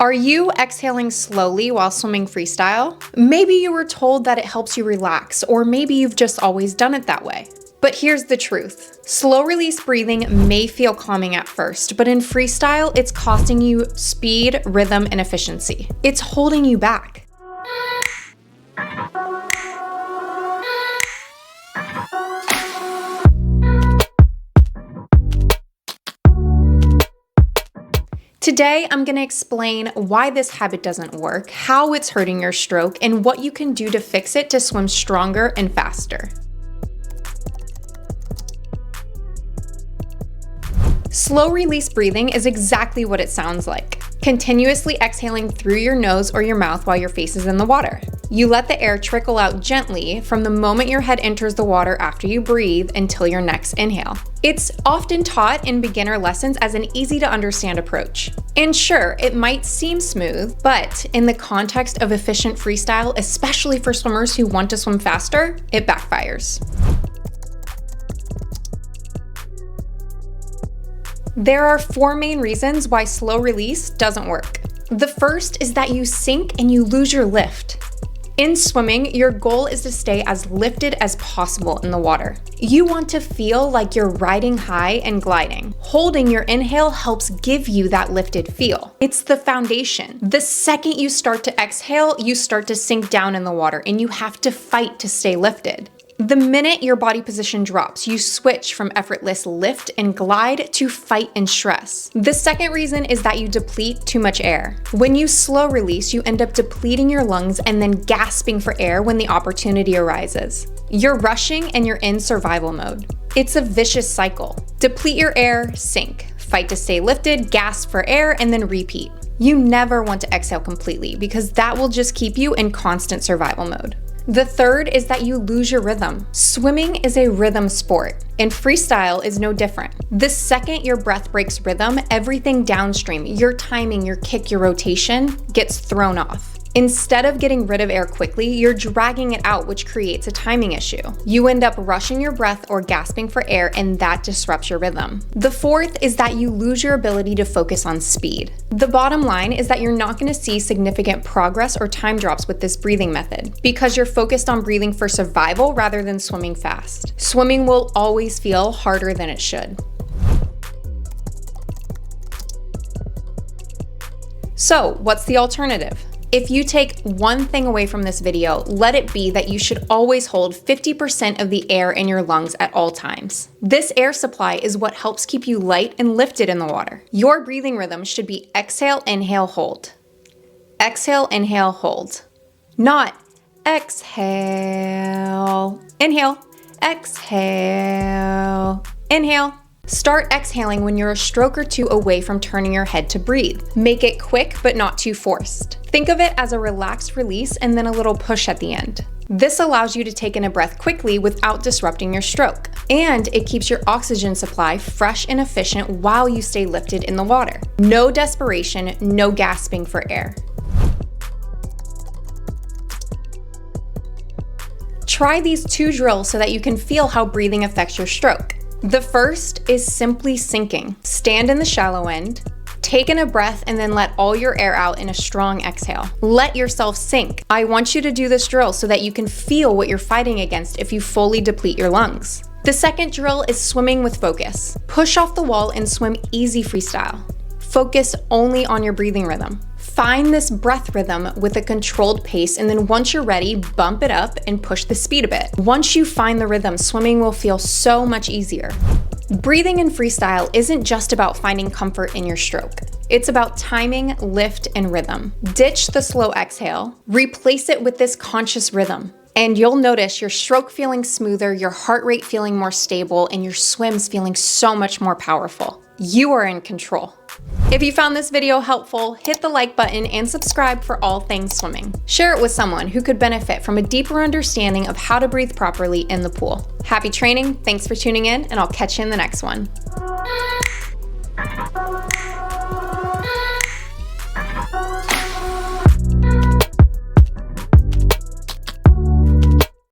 Are you exhaling slowly while swimming freestyle? Maybe you were told that it helps you relax, or maybe you've just always done it that way. But here's the truth. Slow release breathing may feel calming at first, but in freestyle, it's costing you speed, rhythm, and efficiency. It's holding you back. Today, I'm going to explain why this habit doesn't work, how it's hurting your stroke, and what you can do to fix it to swim stronger and faster. Slow release breathing is exactly what it sounds like. Continuously exhaling through your nose or your mouth while your face is in the water. You let the air trickle out gently from the moment your head enters the water after you breathe until your next inhale. It's often taught in beginner lessons as an easy to understand approach. And sure, it might seem smooth, but in the context of efficient freestyle, especially for swimmers who want to swim faster, it backfires. There are 4 main reasons why slow release doesn't work. The first is that you sink and you lose your lift. In swimming, your goal is to stay as lifted as possible in the water. You want to feel like you're riding high and gliding. Holding your inhale helps give you that lifted feel. It's the foundation. The second you start to exhale, you start to sink down in the water and you have to fight to stay lifted. The minute your body position drops, you switch from effortless lift and glide to fight and stress. The second reason is that you deplete too much air. When you slow release, you end up depleting your lungs and then gasping for air when the opportunity arises. You're rushing and you're in survival mode. It's a vicious cycle. Deplete your air, sink. Fight to stay lifted, gasp for air, and then repeat. You never want to exhale completely because that will just keep you in constant survival mode. The third is that you lose your rhythm. Swimming is a rhythm sport, and freestyle is no different. The second your breath breaks rhythm, everything downstream, your timing, your kick, your rotation, gets thrown off. Instead of getting rid of air quickly, you're dragging it out, which creates a timing issue. You end up rushing your breath or gasping for air, and that disrupts your rhythm. The fourth is that you lose your ability to focus on speed. The bottom line is that you're not going to see significant progress or time drops with this breathing method because you're focused on breathing for survival rather than swimming fast. Swimming will always feel harder than it should. So, what's the alternative? If you take one thing away from this video, let it be that you should always hold 50% of the air in your lungs at all times. This air supply is what helps keep you light and lifted in the water. Your breathing rhythm should be exhale, inhale, hold. Exhale, inhale, hold. Not exhale, inhale, exhale, inhale. Start exhaling when you're a stroke or two away from turning your head to breathe. Make it quick, but not too forced. Think of it as a relaxed release and then a little push at the end. This allows you to take in a breath quickly without disrupting your stroke. And it keeps your oxygen supply fresh and efficient while you stay lifted in the water. No desperation, no gasping for air. Try these 2 drills so that you can feel how breathing affects your stroke. The first is simply sinking. Stand in the shallow end, take in a breath, and then let all your air out in a strong exhale. Let yourself sink. I want you to do this drill so that you can feel what you're fighting against if you fully deplete your lungs. The second drill is swimming with focus. Push off the wall and swim easy freestyle. Focus only on your breathing rhythm. Find this breath rhythm with a controlled pace, and then once you're ready, bump it up and push the speed a bit. Once you find the rhythm, swimming will feel so much easier. Breathing in freestyle isn't just about finding comfort in your stroke. It's about timing, lift, and rhythm. Ditch the slow exhale, replace it with this conscious rhythm. And you'll notice your stroke feeling smoother, your heart rate feeling more stable, and your swims feeling so much more powerful. You are in control. If you found this video helpful, hit the like button and subscribe for all things swimming. Share it with someone who could benefit from a deeper understanding of how to breathe properly in the pool. Happy training, thanks for tuning in, and I'll catch you in the next one.